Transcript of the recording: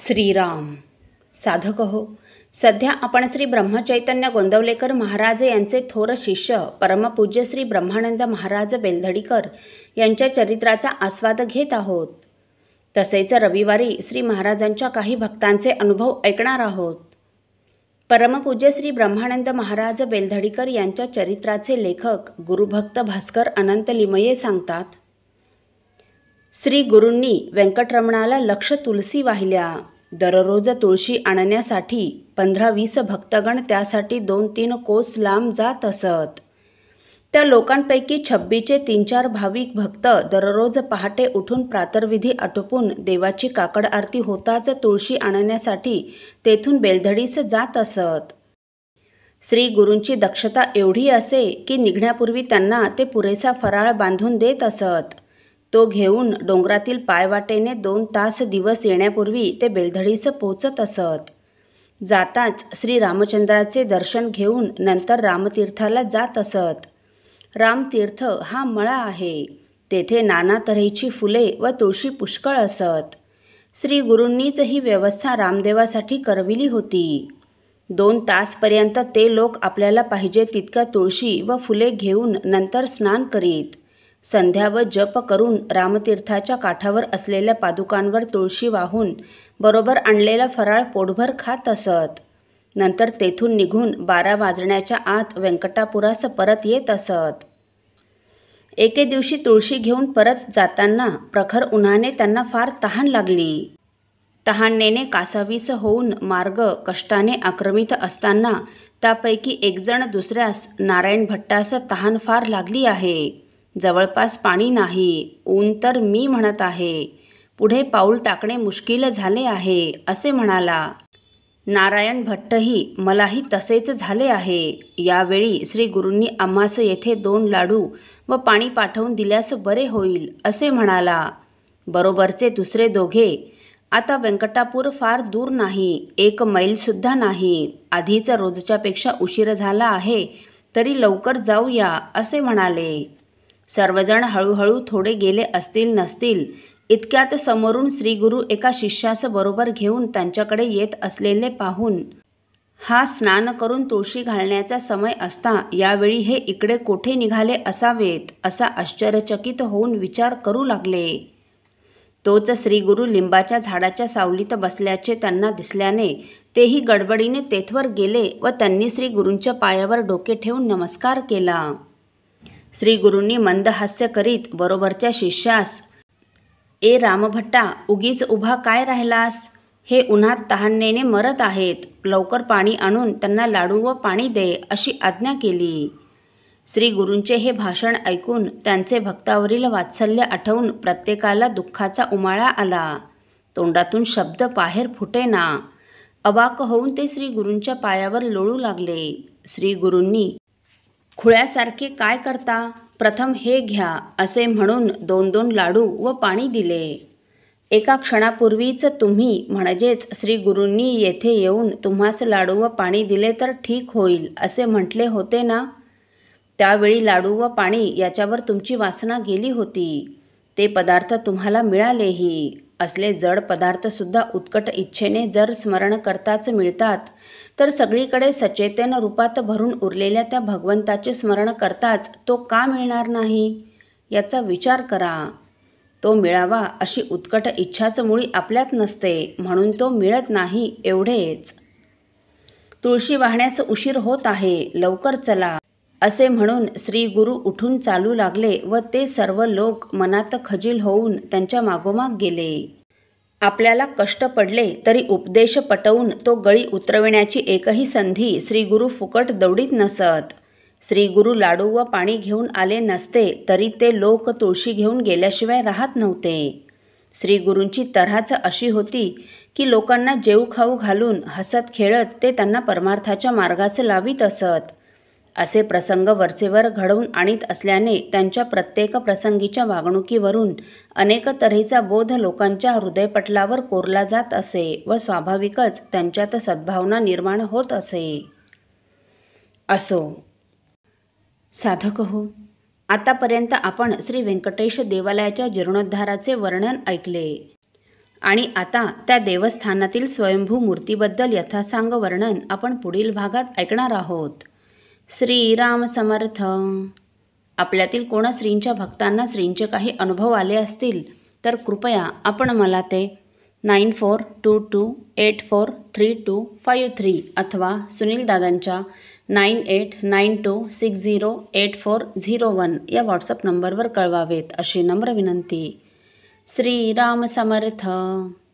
श्रीराम. साधक हो, सध्या आपण श्री ब्रह्मचैतन्य गोंदवलेकर महाराज यांचे थोर शिष्य परमपूज्य श्री ब्रह्मानंद महाराज बेलधडीकर यांच्या चरित्राचा आस्वाद घेत आहोत. तसेच रविवारी श्री महाराजांच्या काही भक्तांचे अनुभव ऐकणार आहोत. परमपूज्य श्री ब्रह्मानंद महाराज बेलधडीकर यांच्या चरित्राचे लेखक गुरुभक्त भास्कर अनंत लिमये सांगतात, श्री गुरूंनी व्यंकटरमणाला लक्ष तुलसी वाहिल्या. दररोज तुळशी आणण्यासाठी 15-20 भक्तगण त्यासाठी 2-3 कोस लांब जात असत. त्या लोकांपैकी 26चे 3-4 भाविक भक्त दररोज पहाटे उठून प्रातर्विधी आटोपून देवाची काकड आरती होताच तुळशी आणण्यासाठी तेथून बेलधडीस जात असत. श्री गुरूंची दक्षता एवढी असे की निघण्यापूर्वी त्यांना ते पुरेसा फराळ बांधून देत असत. तो घेऊन डोंगरातील पायवाटेने 2 तास दिवस येण्यापूर्वी ते बेलधडीस पोचत असत. जाताच श्री रामचंद्राचे दर्शन घेऊन नंतर रामतीर्थाला जात असत. रामतीर्थ हा मळा आहे. तेथे नाना तऱ्हेची फुले व तुळशी पुष्कळ असत. श्री गुरूंनीच ही व्यवस्था रामदेवासाठी करविली होती. 2 तासपर्यंत ते लोक आपल्याला पाहिजे तितक्या तुळशी व फुले घेऊन नंतर स्नान करीत. संध्या व जप करून रामतीर्थाच्या काठावर असलेल्या पादुकांवर तुळशी वाहून बरोबर आणलेला फराळ पोटभर खात असत. नंतर तेथून निघून 12 वाजण्याच्या आत व्यंकटापुरास परत येत असत. एके दिवशी तुळशी घेऊन परत जाताना प्रखर उन्हाने त्यांना फार तहान लागली. तहानेने कासावीस होऊन मार्ग कष्टाने आक्रमित असताना त्यापैकी एकजण दुसऱ्यास, नारायण भट्टास तहान फार लागली आहे. जवळपास पाणी नाही. ऊन तर मी म्हणत आहे. पुढे पाऊल टाकणे मुश्किल झाले आहे असे म्हणाला. नारायण भट्टही, मलाही तसेच झाले आहे. यावेळी श्री गुरूंनी आम्हास येथे 2 लाडू व पाणी पाठवून दिल्यास बरे होईल असे म्हणाला. बरोबरचे दुसरे दोघे, आता व्यंकटापूर फार दूर नाही, 1 मैलसुद्धा नाही. आधीच रोजच्यापेक्षा उशीर झाला आहे, तरी लवकर जाऊया असे म्हणाले. सर्वजण हळूहळू थोडे गेले असतील नसतील इतक्यात समोरून श्रीगुरू एका शिष्यास बरोबर घेऊन त्यांच्याकडे येत असलेले पाहून, हा स्नान करून तुळशी घालण्याचा समय असता यावेळी हे इकडे कोठे निघाले असावेत असा आश्चर्यचकित होऊन विचार करू लागले. तोच श्रीगुरू लिंबाच्या झाडाच्या सावलीत बसल्याचे त्यांना दिसल्याने तेही गडबडीने तेथवर गेले व त्यांनी श्रीगुरूंच्या पायावर डोके ठेवून नमस्कार केला. श्री गुरूंनी मंद हास्य करीत बरोबरच्या शिष्यास, ए रामभट्टा, उगीच उभा काय राहिलास? हे उन्हात तहानेने मरत आहेत. लवकर पाणी आणून त्यांना लाडू व पाणी दे अशी आज्ञा केली. श्री गुरूंचे हे भाषण ऐकून त्यांचे भक्तावरील वात्सल्य आठवून प्रत्येकाला दुःखाचा उमाळा आला. तोंडातून शब्द बाहेर फुटेना. अवाक होऊन ते श्री गुरूंच्या पायावर लोळू लागले. श्री गुरूंनी, खुळ्यासारखे काय करता? प्रथम हे घ्या असे म्हणून 2-2 लाडू व पाणी दिले. एका क्षणापूर्वीच तुम्ही म्हणजेच श्री गुरूंनी येथे येऊन तुम्हास लाडू व पाणी दिले तर ठीक होईल असे म्हटले होते ना? त्यावेळी लाडू व पाणी याच्यावर तुमची वासना गेली होती. ते पदार्थ तुम्हाला मिळालेही. असले जड पदार्थसुद्धा उत्कट इच्छेने जर स्मरण करताच मिळतात, तर सगळीकडे सचेतन रूपात भरून उरलेल्या त्या भगवंताचे स्मरण करताच तो का मिळणार नाही याचा विचार करा. तो मिळावा अशी उत्कट इच्छाच मुळी आपल्यात नसते, म्हणून तो मिळत नाही एवढेच. तुळशी वाहण्यास उशीर होत आहे, लवकर चला असे म्हणून श्री गुरु उठून चालू लागले व ते सर्व लोक मनात खजील होऊन त्यांच्या मागोमाग गेले. आपल्याला कष्ट पडले तरी उपदेश पटवून तो गळी उतरविण्याची एकही संधी श्री गुरु फुकट दौडीत नसत. श्री गुरु लाडू व पाणी घेऊन आले नसते तरी ते लोक तुळशी घेऊन गेल्याशिवाय राहत नव्हते. श्री गुरूंची तऱ्हाच अशी होती की लोकांना जेऊ खाऊ घालून हसत खेळत ते त्यांना परमार्थाच्या मार्गास लावीत असत. असे प्रसंग वरचेवर घडवून आणीत असल्याने त्यांच्या प्रत्येक प्रसंगीच्या वागणुकीवरून अनेक तऱ्हेचा बोध लोकांच्या हृदयपटलावर कोरला जात असे व स्वाभाविकच त्यांच्यात सद्भावना निर्माण होत असे. असो साधक हो, आतापर्यंत आपण श्री व्यंकटेश देवालयाच्या जीर्णोद्धाराचे वर्णन ऐकले. आणि आता त्या देवस्थानातील स्वयंभू मूर्तीबद्दल यथासांग वर्णन आपण पुढील भागात ऐकणार आहोत. श्रीराम समर्थ. आपल्यातील कोणा श्रींच्या भक्तांना श्रींचे काही अनुभव आले असतील तर कृपया आपण मला ते 9422843253 अथवा सुनील दादांच्या 9892608401 या व्हॉट्सअप नंबरवर कळवावेत अशी नम्र विनंती. श्रीराम समर्थ.